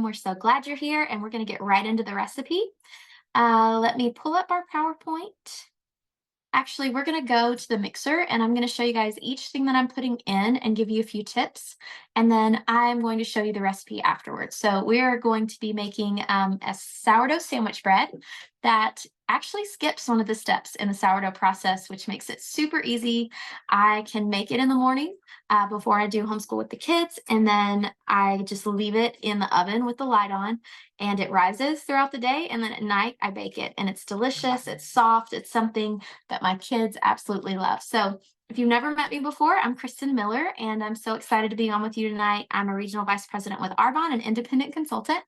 We're so glad you're here, and we're going to get right into the recipe. Let me pull up our PowerPoint. Actually, we're going to go to the mixer, and I'm going to show you guys each thing that I'm putting in and give you a few tips. And then I'm going to show you the recipe afterwards. So we're going to be making a sourdough sandwich bread that actually skips one of the steps in the sourdough process, which makes it super easy. I can make it in the morning before I do homeschool with the kids, and then I just leave it in the oven with the light on, and it rises throughout the day, and then at night I bake it, and it's delicious, it's soft, it's something that my kids absolutely love. So if you've never met me before, I'm Kristen Miller, and I'm so excited to be on with you tonight. I'm a regional vice president with Arbonne, an independent consultant.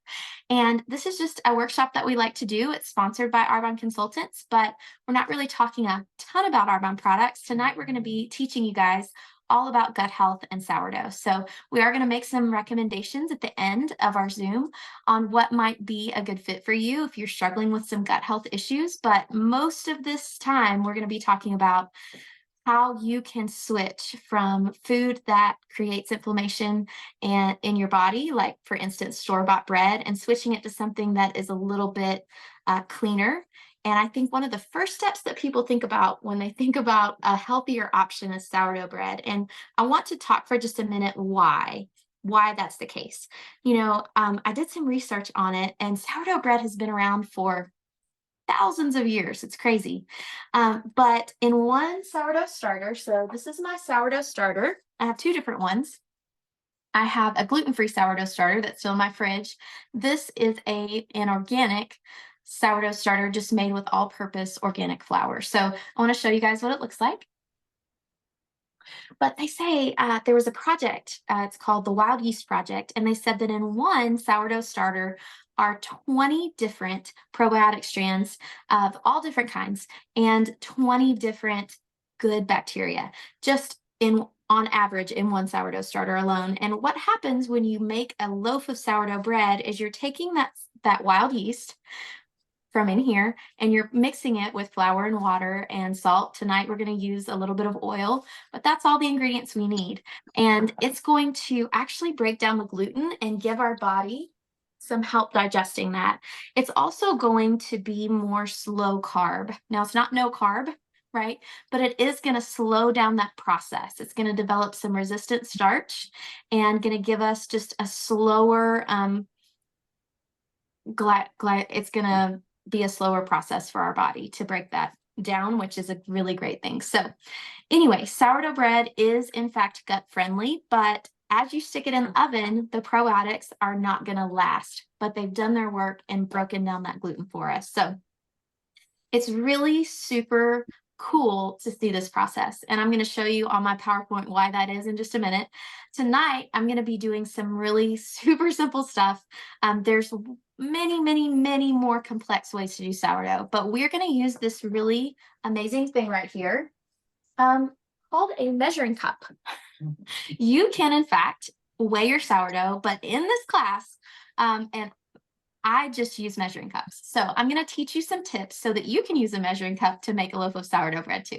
And this is just a workshop that we like to do. It's sponsored by Arbonne Consultants, but we're not really talking a ton about Arbonne products. Tonight, we're going to be teaching you guys all about gut health and sourdough. So we are going to make some recommendations at the end of our Zoom on what might be a good fit for you if you're struggling with some gut health issues. But most of this time, we're going to be talking about how you can switch from food that creates inflammation and in your body, like for instance, store-bought bread, and switching it to something that is a little bit cleaner. And I think one of the first steps that people think about when they think about a healthier option is sourdough bread. And I want to talk for just a minute why that's the case. I did some research on it, and sourdough bread has been around for thousands of years. It's crazy. But in one sourdough starter, so this is my sourdough starter. I have two different ones. I have a gluten-free sourdough starter that's still in my fridge. This is an organic sourdough starter just made with all-purpose organic flour. So I want to show you guys what it looks like. But they say there was a project, it's called the Wild Yeast Project, and they said that in one sourdough starter are 20 different probiotic strands of all different kinds and 20 different good bacteria, just on average in one sourdough starter alone. And what happens when you make a loaf of sourdough bread is you're taking that wild yeast from in here, and you're mixing it with flour and water and salt. Tonight, we're going to use a little bit of oil, but that's all the ingredients we need. And it's going to actually break down the gluten and give our body some help digesting that. It's also going to be more slow carb. Now, it's not no carb, right? But it is going to slow down that process. It's going to develop some resistant starch and going to give us just a slower, it's going to be a slower process for our body to break that down, which is a really great thing. So anyway, sourdough bread is in fact gut friendly, but as you stick it in the oven, the probiotics are not going to last, but they've done their work and broken down that gluten for us. So it's really super cool to see this process. And I'm going to show you on my PowerPoint why that is in just a minute. Tonight, I'm going to be doing some really super simple stuff. There's many more complex ways to do sourdough, but we're going to use this really amazing thing right here called a measuring cup. You can, in fact, weigh your sourdough, but in this class, and I just use measuring cups. So I'm going to teach you some tips so that you can use a measuring cup to make a loaf of sourdough bread too.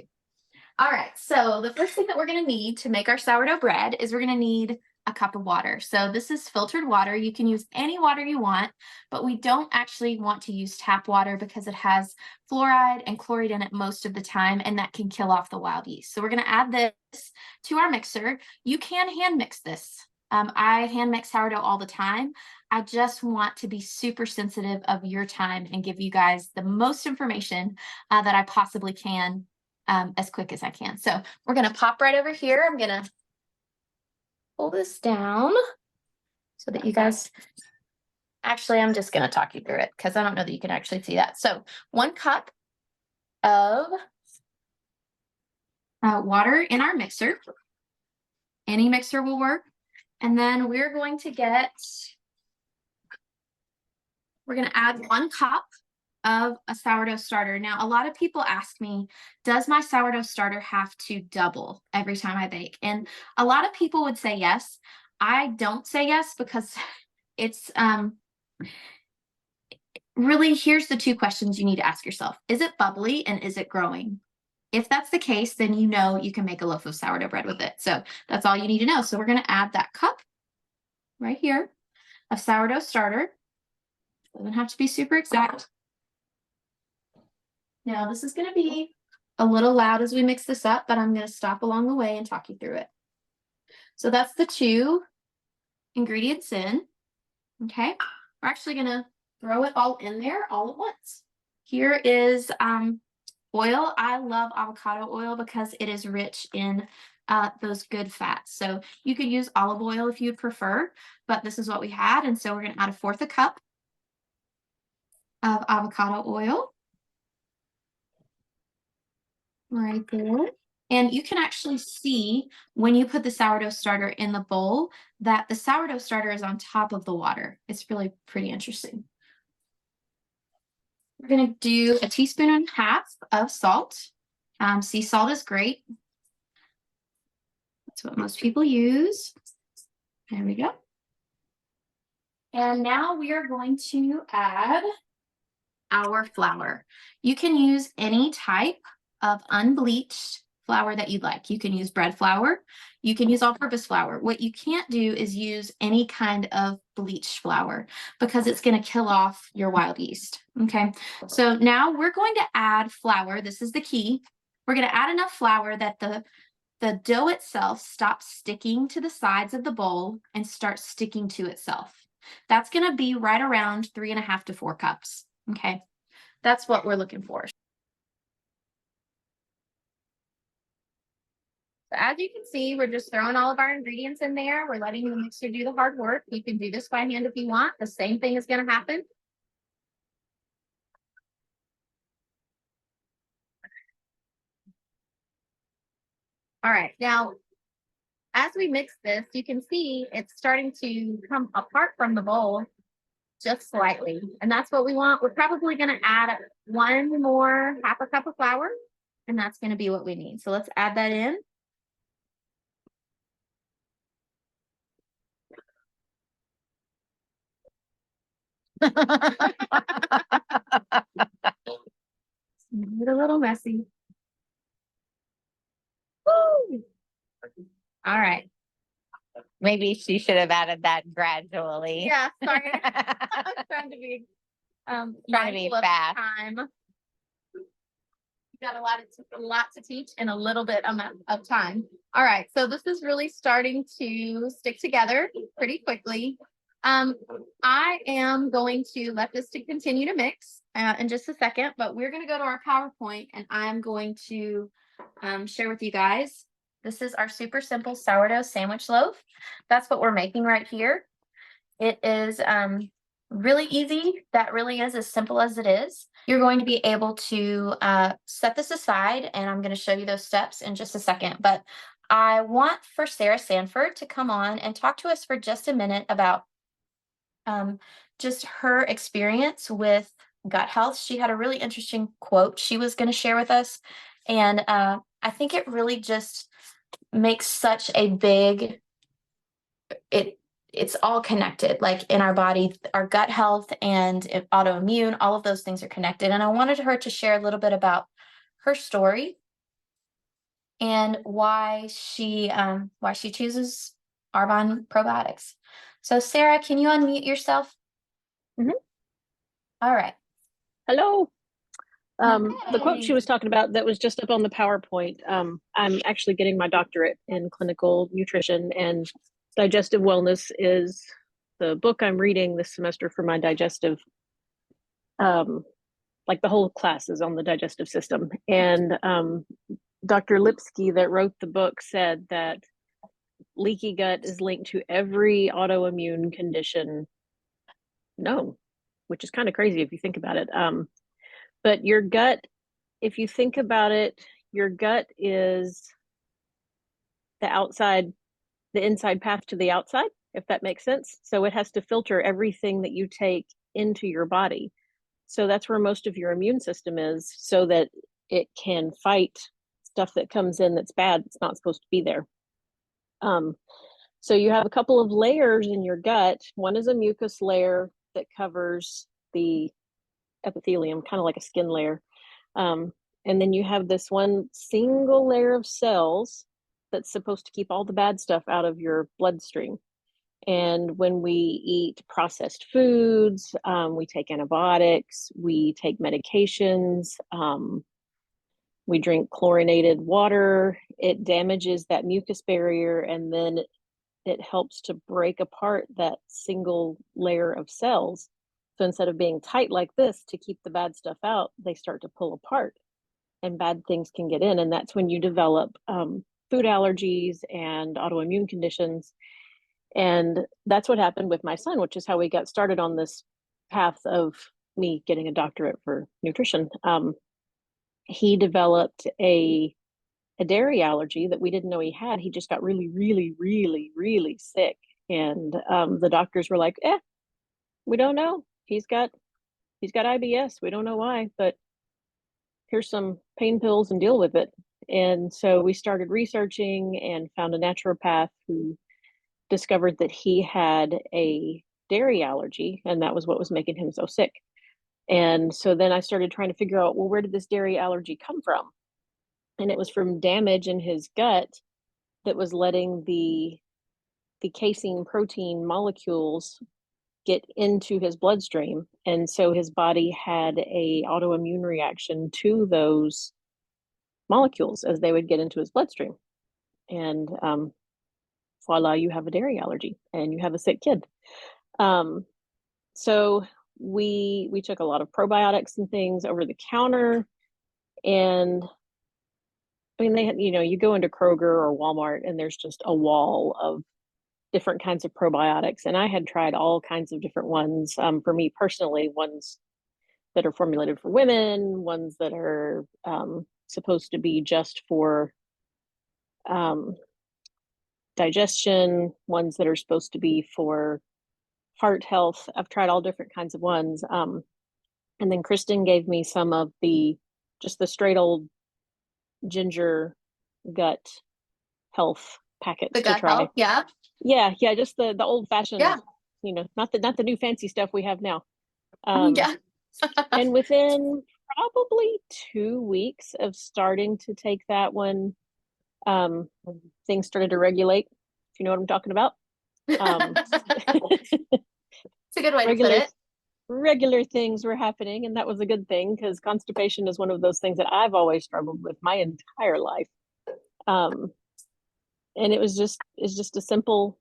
All right, so the first thing that we're going to need to make our sourdough bread is we're going to need a cup of water. So this is filtered water. You can use any water you want, but we don't actually want to use tap water because it has fluoride and chloride in it most of the time, and that can kill off the wild yeast. So we're going to add this to our mixer. You can hand mix this. I hand mix sourdough all the time. I just want to be super sensitive of your time and give you guys the most information that I possibly can as quick as I can. So we're going to pop right over here. I'm going to pull this down so that you guys, actually, I'm just going to talk you through it because I don't know that you can actually see that. So 1 cup of water in our mixer. Any mixer will work. And then we're going to add 1 cup of a sourdough starter. Now, a lot of people ask me, does my sourdough starter have to double every time I bake? And a lot of people would say yes. I don't say yes because it's really, here's the 2 questions you need to ask yourself. Is it bubbly and is it growing? If that's the case, then you know you can make a loaf of sourdough bread with it. So that's all you need to know. So we're going to add that cup right here of sourdough starter. Doesn't have to be super exact. Now, this is going to be a little loud as we mix this up, but I'm going to stop along the way and talk you through it. So that's the 2 ingredients in. Okay, we're actually going to throw it all in there all at once. Here is oil. I love avocado oil because it is rich in those good fats. So you could use olive oil if you'd prefer, but this is what we had. And so we're going to add 1/4 cup of avocado oil right there. And you can actually see when you put the sourdough starter in the bowl that the sourdough starter is on top of the water. It's really pretty interesting. We're going to do a 1.5 teaspoons of salt. Sea salt is great. That's what most people use. There we go. And now we are going to add our flour. You can use any type of unbleached flour that you'd like. You can use bread flour. You can use all-purpose flour. What you can't do is use any kind of bleached flour because it's going to kill off your wild yeast. Okay, so now we're going to add flour. This is the key. We're going to add enough flour that the dough itself stops sticking to the sides of the bowl and starts sticking to itself. That's going to be right around 3.5 to 4 cups. Okay, that's what we're looking for. So as you can see, we're just throwing all of our ingredients in there. We're letting the mixer do the hard work. You can do this by hand if you want. The same thing is going to happen. All right, now, as we mix this, you can see it's starting to come apart from the bowl just slightly. And that's what we want. We're probably going to add 1 more 1/2 cup of flour, and that's going to be what we need. So let's add that in. Get a little messy. Woo! All right. Maybe she should have added that gradually. Yeah, sorry. I'm trying to be fast. Time. Got a lot to teach in a little bit amount of time. All right, so this is really starting to stick together pretty quickly. I am going to let this to continue to mix in just a second, but we're going to go to our PowerPoint and I'm going to share with you guys. This is our super simple sourdough sandwich loaf. That's what we're making right here. It is really easy. That really is as simple as it is. You're going to be able to set this aside, and I'm going to show you those steps in just a second. But I want for Sarah Sanford to come on and talk to us for just a minute about just her experience with gut health. She had a really interesting quote she was going to share with us. And I think it really just makes such a big, it's all connected, like in our body, our gut health and autoimmune, all of those things are connected. And I wanted her to share a little bit about her story and why she chooses Arbonne probiotics. So Sarah, can you unmute yourself? Mm-hmm. All right. Hello. The quote she was talking about that was just up on the PowerPoint. I'm actually getting my doctorate in clinical nutrition, and digestive wellness is the book I'm reading this semester for my digestive. Like the whole class is on the digestive system. And Dr. Lipsky that wrote the book said that leaky gut is linked to every autoimmune condition known, which is kind of crazy if you think about it. But your gut, if you think about it, your gut is the inside path to the outside, if that makes sense. So it has to filter everything that you take into your body. So that's where most of your immune system is, so that it can fight stuff that comes in that's bad, it's not supposed to be there. So you have a couple of layers in your gut. One is a mucus layer that covers the epithelium, kind of like a skin layer. And then you have this one single layer of cells that's supposed to keep all the bad stuff out of your bloodstream. And when we eat processed foods, we take antibiotics, we take medications, we drink chlorinated water, it damages that mucus barrier, and then it helps to break apart that single layer of cells. So instead of being tight like this to keep the bad stuff out, they start to pull apart and bad things can get in. And that's when you develop food allergies and autoimmune conditions. And that's what happened with my son, which is how we got started on this path of me getting a doctorate for nutrition. He developed a dairy allergy that we didn't know he had. He just got really, really, really, really sick. And the doctors were like, we don't know. He's got IBS. We don't know why, but here's some pain pills and deal with it. And so we started researching and found a naturopath who discovered that he had a dairy allergy, and that was what was making him so sick. And so then I started trying to figure out, well, where did this dairy allergy come from? And it was from damage in his gut that was letting the casein protein molecules get into his bloodstream. And so his body had a autoimmune reaction to those molecules as they would get into his bloodstream. And voila, you have a dairy allergy and you have a sick kid. So we took a lot of probiotics and things over the counter. And I mean, they had, you go into Kroger or Walmart and there's just a wall of different kinds of probiotics. And I had tried all kinds of different ones. For me personally, ones that are formulated for women, ones that are supposed to be just for digestion, ones that are supposed to be for heart health. I've tried all different kinds of ones. And then Kristen gave me some of just the straight old ginger gut health packets The to gut try. health, yeah. Yeah, just the old fashioned, Yeah. not the new fancy stuff we have now. Yeah. And within probably 2 weeks of starting to take that one, things started to regulate, if you know what I'm talking about. It's a good way to put it. Regular things were happening, and that was a good thing because constipation is one of those things that I've always struggled with my entire life. And it's just a simple,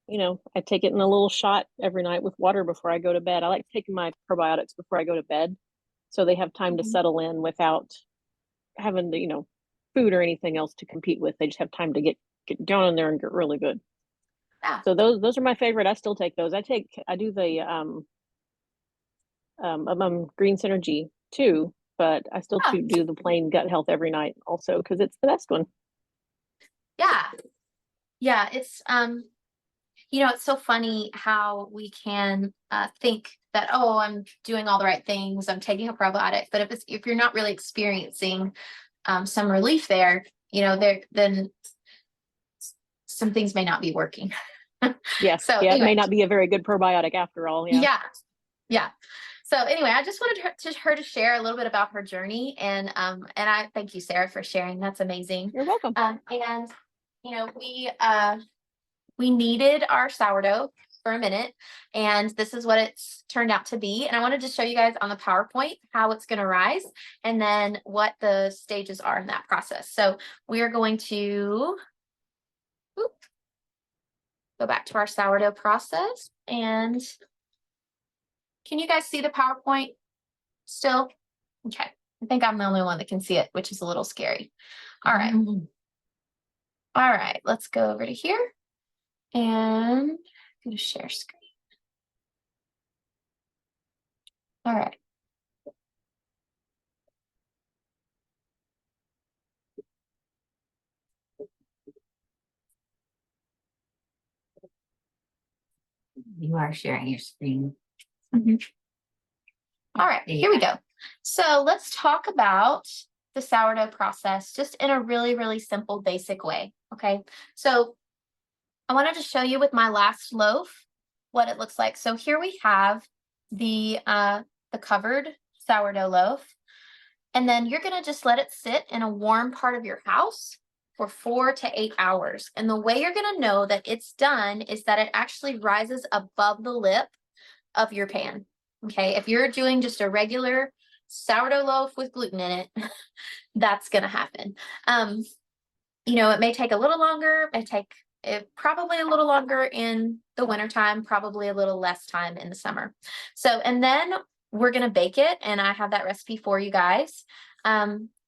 I take it in a little shot every night with water before I go to bed. I like taking my probiotics before I go to bed so they have time to settle in without having the, food or anything else to compete with. They just have time to get down in there and get really good. Yeah. So those are my favorite. I still take those. I do the green synergy too, but I still do the plain gut health every night also because it's the best one. Yeah, it's it's so funny how we can think that, oh, I'm doing all the right things, I'm taking a probiotic, but if you're not really experiencing some relief there, then some things may not be working. Yeah. So anyway. It may not be a very good probiotic after all. Yeah. So anyway, I just wanted her to share a little bit about her journey, and I thank you, Sarah, for sharing. That's amazing. You're welcome. And we kneaded our sourdough for a minute, and this is what it's turned out to be. And I wanted to show you guys on the PowerPoint how it's going to rise and then what the stages are in that process. So we are going to go back to our sourdough process. And can you guys see the PowerPoint still? Okay. I think I'm the only one that can see it, which is a little scary. All right. All right. Let's go over to here. And go to share screen. All right. You are sharing your screen. All right, here we go. So let's talk about the sourdough process just in a really, really simple, basic way. Okay. So I wanted to show you with my last loaf what it looks like. So here we have the covered sourdough loaf, and then you're going to just let it sit in a warm part of your house for 4 to 8 hours. And the way you're going to know that it's done is that it actually rises above the lip of your pan. Okay. If you're doing just a regular sourdough loaf with gluten in it, that's going to happen. It may take a little longer. It may take probably a little longer in the wintertime, probably a little less time in the summer. And then we're going to bake it. And I have that recipe for you guys.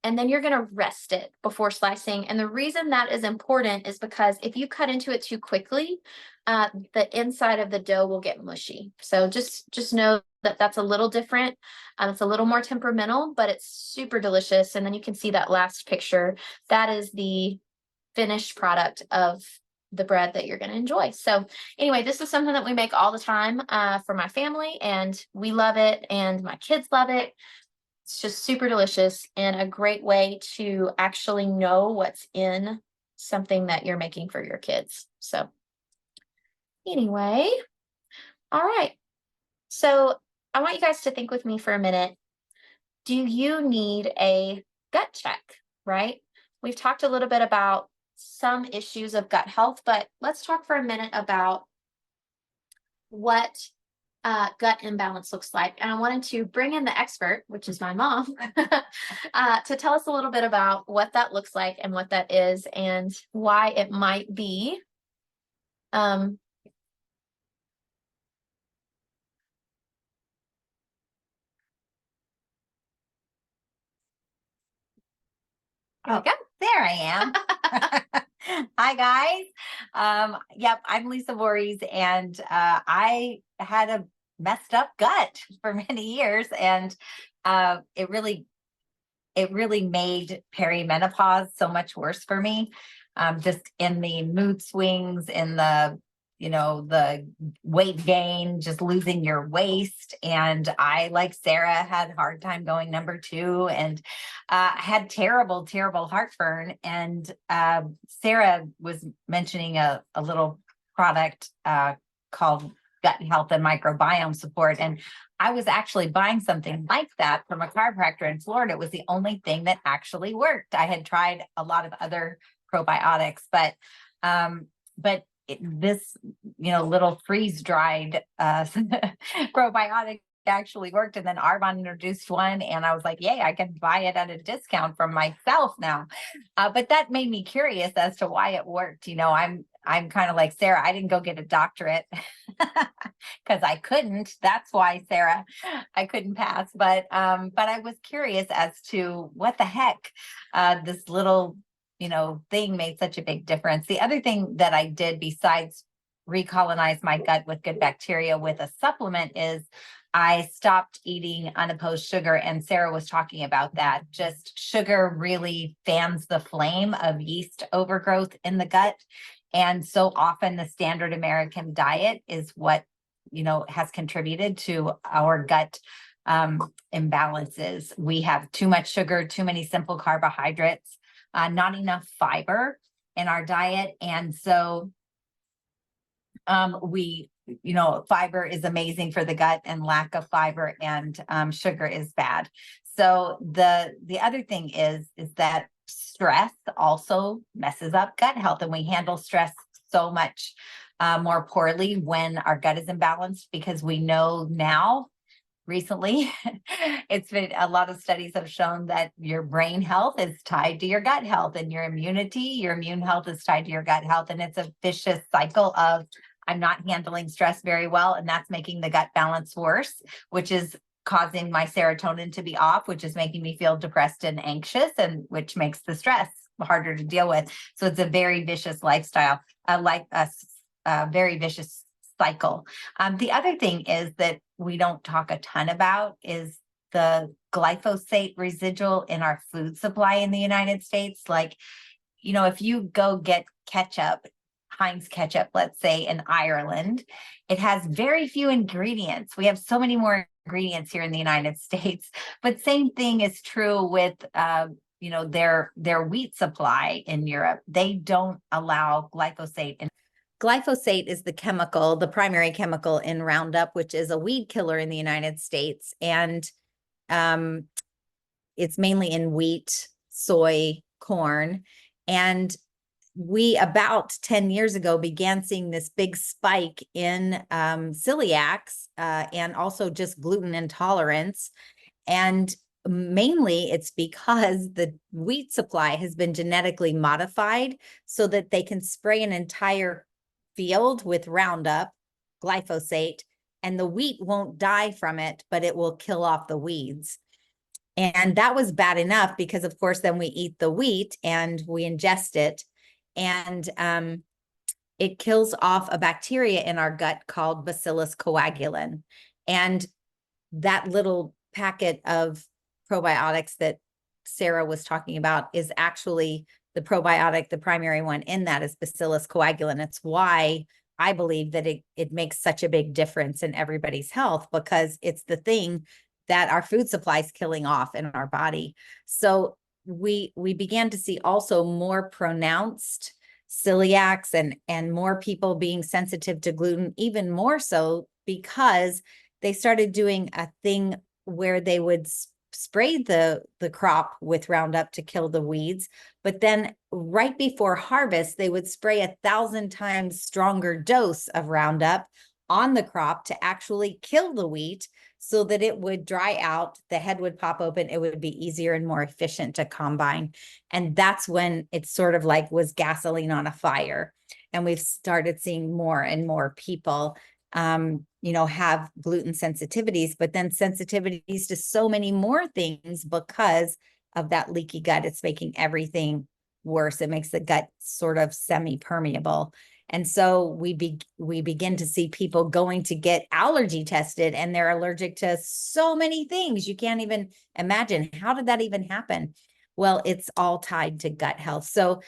And then you're going to rest it before slicing. And the reason that is important is because if you cut into it too quickly, the inside of the dough will get mushy. So just know that that's a little different. It's a little more temperamental, but it's super delicious. And then you can see that last picture. That is the finished product of the bread that you're going to enjoy. So anyway, this is something that we make all the time for my family, and we love it, and my kids love it. It's just super delicious and a great way to actually know what's in something that you're making for your kids. So anyway, all right. So I want you guys to think with me for a minute. Do you need a gut check, right? We've talked a little bit about some issues of gut health, but let's talk for a minute about what gut imbalance looks like. And I wanted to bring in the expert, which is my mom, to tell us a little bit about what that looks like and what that is and why it might be. Oh, there I am. Hi, guys. Yep, I'm Lisa Voorhees, and I had a messed up gut for many years, and it really made perimenopause so much worse for me. Just in the mood swings, in the the weight gain, just losing your waist. And I, like Sarah, had a hard time going number 2, and had terrible heartburn. And Sarah was mentioning a little product called Gut Health and Microbiome Support. And I was actually buying something like that from a chiropractor in Florida. It was the only thing that actually worked. I had tried a lot of other probiotics, but this, little freeze-dried probiotic actually worked. And then Arvon introduced one, and I was like, yay, I can buy it at a discount from myself now. But that made me curious as to why it worked. I'm kind of like Sarah. I didn't go get a doctorate because I couldn't. That's why, Sarah, I couldn't pass. But I was curious as to what the heck this little thing made such a big difference. The other thing that I did besides recolonize my gut with good bacteria with a supplement is I stopped eating unopposed sugar. And Sarah was talking about that. Just sugar really fans the flame of yeast overgrowth in the gut. And so often the standard American diet is what, has contributed to our gut imbalances. We have too much sugar, too many simple carbohydrates, not enough fiber in our diet. And so fiber is amazing for the gut, and lack of fiber and sugar is bad. So the other thing is that stress also messes up gut health, and we handle stress so much more poorly when our gut is imbalanced, because we know now recently it's been, a lot of studies have shown that your brain health is tied to your gut health, and your immune health is tied to your gut health. And it's a vicious cycle of, I'm not handling stress very well, and that's making the gut balance worse, which is causing my serotonin to be off, which is making me feel depressed and anxious, and which makes the stress harder to deal with. So it's a very vicious lifestyle, very vicious cycle. The other thing is that we don't talk a ton about is the glyphosate residual in our food supply in the United States. Like, if you go get ketchup, Heinz ketchup, let's say in Ireland, it has very few ingredients. We have so many more ingredients here in the United States, but same thing is true with, their wheat supply in Europe. They don't allow glyphosate. Glyphosate is the primary chemical in Roundup, which is a weed killer in the United States. And it's mainly in wheat, soy, corn. And we about 10 years ago began seeing this big spike in celiacs and also just gluten intolerance. And mainly it's because the wheat supply has been genetically modified so that they can spray an entire field with Roundup, glyphosate, and the wheat won't die from it, but it will kill off the weeds. And that was bad enough because, of course, then we eat the wheat and we ingest it. And it kills off a bacteria in our gut called Bacillus coagulans. And that little packet of probiotics that Sarah was talking about is actually the probiotic, the primary one in that is Bacillus coagulans. It's why I believe that it makes such a big difference in everybody's health, because it's the thing that our food supply is killing off in our body. So we began to see also more pronounced celiacs and more people being sensitive to gluten, even more so because they started doing a thing where they would spray the crop with Roundup to kill the weeds, but then right before harvest, they would spray 1,000 times stronger dose of Roundup on the crop to actually kill the wheat so that it would dry out, the head would pop open, it would be easier and more efficient to combine. And that's when it sort of like was gasoline on a fire. And we've started seeing more and more people have gluten sensitivities, but then sensitivities to so many more things because of that leaky gut. It's making everything worse. It makes the gut sort of semi-permeable. And so we begin to see people going to get allergy tested, and they're allergic to so many things. You can't even imagine. How did that even happen? Well, it's all tied to gut health. So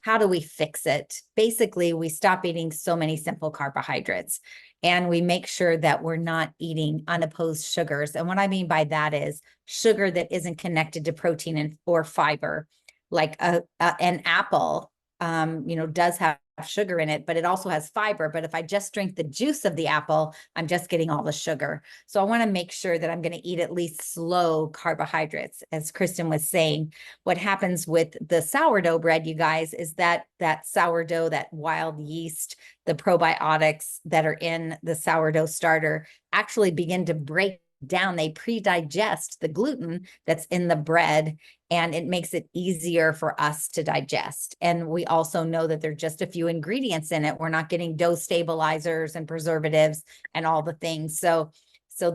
how do we fix it? Basically, we stop eating so many simple carbohydrates, and we make sure that we're not eating unopposed sugars. And what I mean by that is sugar that isn't connected to protein or fiber, like an apple, does have sugar in it, but it also has fiber. But if I just drink the juice of the apple, I'm just getting all the sugar. So I want to make sure that I'm going to eat at least slow carbohydrates. As Kristen was saying, what happens with the sourdough bread, you guys, is that sourdough, that wild yeast, the probiotics that are in the sourdough starter actually begin to break down. They pre-digest the gluten that's in the bread, and it makes it easier for us to digest. And we also know that there are just a few ingredients in it. We're not getting dough stabilizers and preservatives and all the things. So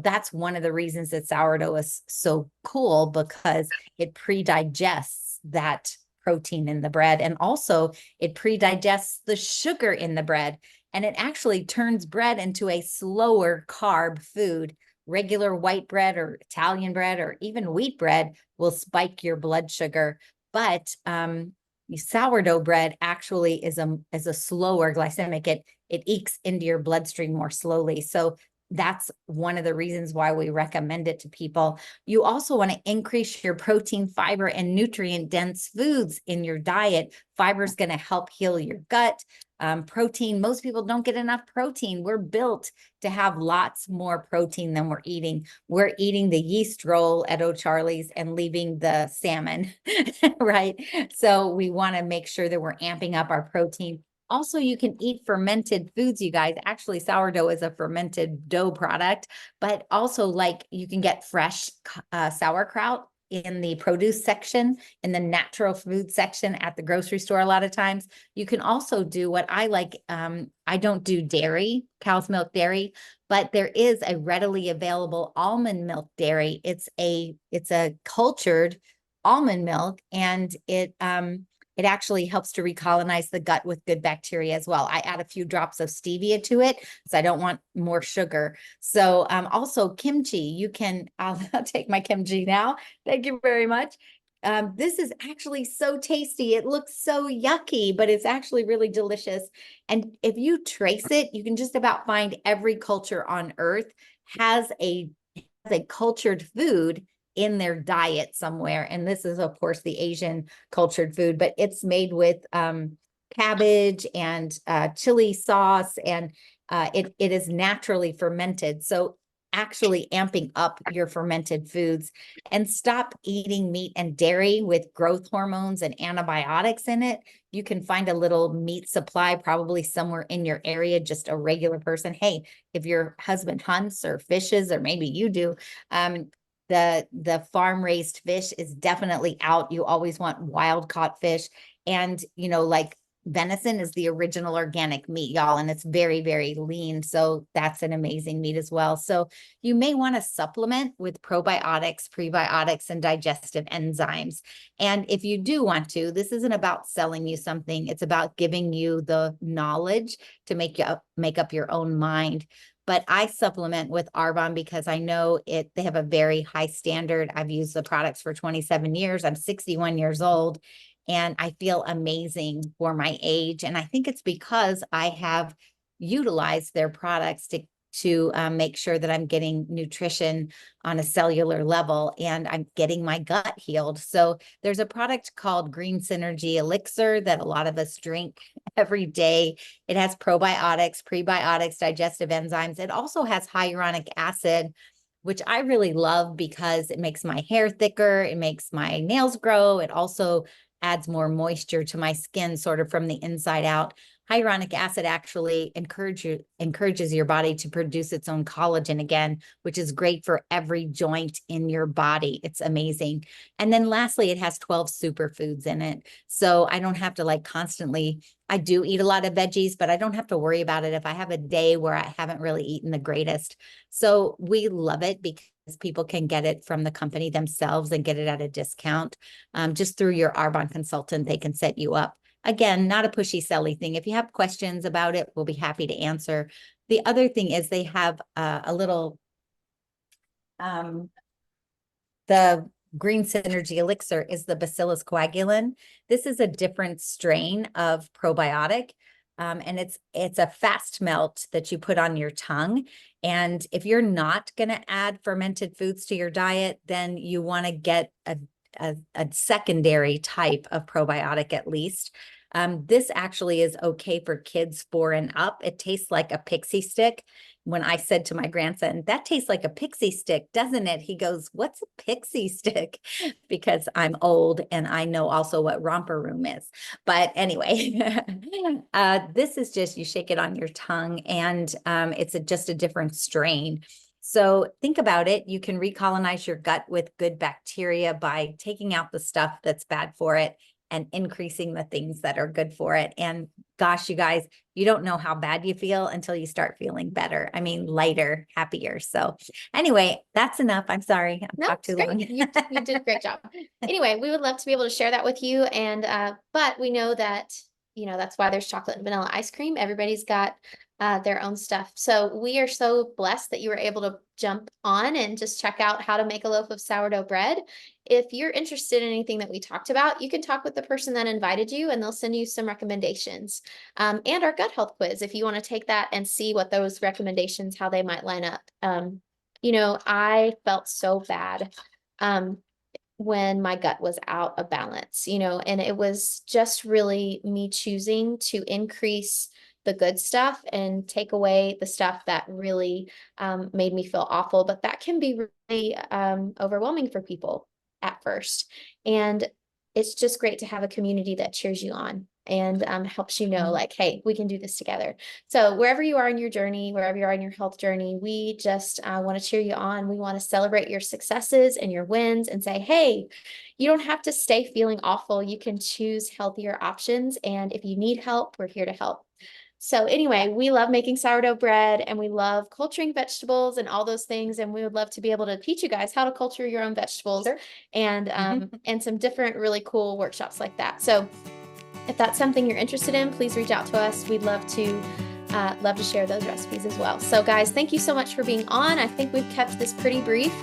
that's one of the reasons that sourdough is so cool, because it pre-digests that protein in the bread, and also it pre-digests the sugar in the bread, and it actually turns bread into a slower carb food. Regular white bread or Italian bread or even wheat bread will spike your blood sugar, but sourdough bread actually is a slower glycemic. It ekes into your bloodstream more slowly. So that's one of the reasons why we recommend it to people. You also want to increase your protein, fiber, and nutrient-dense foods in your diet. Fiber is going to help heal your gut. Protein, most people don't get enough protein. We're built to have lots more protein than we're eating. We're eating the yeast roll at O'Charlie's and leaving the salmon, right? So we want to make sure that we're amping up our protein. Also, you can eat fermented foods, you guys. Actually, sourdough is a fermented dough product, but also like you can get fresh sauerkraut in the produce section, in the natural food section at the grocery store a lot of times. You can also do what I like. I don't do dairy, cow's milk dairy, but there is a readily available almond milk dairy. It's a cultured almond milk, and it actually helps to recolonize the gut with good bacteria as well. I add a few drops of stevia to it because I don't want more sugar. So also kimchi, you can, I'll take my kimchi now. Thank you very much. This is actually so tasty. It looks so yucky, but it's actually really delicious. And if you trace it, you can just about find every culture on earth has a cultured food in their diet somewhere. And this is, of course, the Asian cultured food, but it's made with cabbage and chili sauce, and it is naturally fermented. So actually amping up your fermented foods, and stop eating meat and dairy with growth hormones and antibiotics in it. You can find a little meat supply probably somewhere in your area, just a regular person. Hey, if your husband hunts or fishes, or maybe you do, the farm raised fish is definitely out. You always want wild caught fish. And, you know, like venison is the original organic meat, y'all, and it's very, very lean. So that's an amazing meat as well. So you may want to supplement with probiotics, prebiotics, and digestive enzymes. And if you do want to, this isn't about selling you something. It's about giving you the knowledge to make up your own mind. But I supplement with Arbonne because I know they have a very high standard. I've used the products for 27 years. I'm 61 years old. And I feel amazing for my age. And I think it's because I have utilized their products to make sure that I'm getting nutrition on a cellular level and I'm getting my gut healed. So there's a product called Green Synergy Elixir that a lot of us drink every day. It has probiotics, prebiotics, digestive enzymes. It also has hyaluronic acid, which I really love because it makes my hair thicker. It makes my nails grow. It also adds more moisture to my skin, sort of from the inside out. Hyaluronic acid actually encourages your body to produce its own collagen again, which is great for every joint in your body. It's amazing. And then lastly, it has 12 superfoods in it. So I don't have to like constantly, I do eat a lot of veggies, but I don't have to worry about it if I have a day where I haven't really eaten the greatest. So we love it because people can get it from the company themselves and get it at a discount. Just through your Arbonne consultant, they can set you up. Again, not a pushy, selly thing. If you have questions about it, we'll be happy to answer. The other thing is they have a little, the Green Synergy Elixir is the Bacillus coagulans. This is a different strain of probiotic. And it's a fast melt that you put on your tongue. And if you're not going to add fermented foods to your diet, then you want to get a secondary type of probiotic at least. This actually is okay for kids 4 and up. It tastes like a pixie stick. When I said to my grandson, that tastes like a pixie stick, doesn't it? He goes, what's a pixie stick? Because I'm old and I know also what romper room is. But anyway, this is just, you shake it on your tongue and it's just a different strain. So think about it. You can recolonize your gut with good bacteria by taking out the stuff that's bad for it and increasing the things that are good for it. And gosh, you guys, you don't know how bad you feel until you start feeling better. I mean, lighter, happier. So anyway, that's enough. I'm sorry. I've talked too long. You did a great job. Anyway, we would love to be able to share that with you. And, but we know that, you know, that's why there's chocolate and vanilla ice cream. Everybody's got their own stuff. So we are so blessed that you were able to jump on and just check out how to make a loaf of sourdough bread. If you're interested in anything that we talked about, you can talk with the person that invited you and they'll send you some recommendations. And our gut health quiz, if you want to take that and see what those recommendations, how they might line up. You know, I felt so bad when my gut was out of balance, you know, and it was just really me choosing to increase the good stuff and take away the stuff that really made me feel awful. But that can be really overwhelming for people at first. And it's just great to have a community that cheers you on and helps you know, like, hey, we can do this together. So wherever you are in your journey, wherever you are in your health journey, we just want to cheer you on. We want to celebrate your successes and your wins and say, hey, you don't have to stay feeling awful. You can choose healthier options. And if you need help, we're here to help. So anyway, we love making sourdough bread and we love culturing vegetables and all those things. And we would love to be able to teach you guys how to culture your own vegetables. Sure. And some different really cool workshops like that. So if that's something you're interested in, please reach out to us. We'd love to share those recipes as well. So guys, thank you so much for being on. I think we've kept this pretty brief.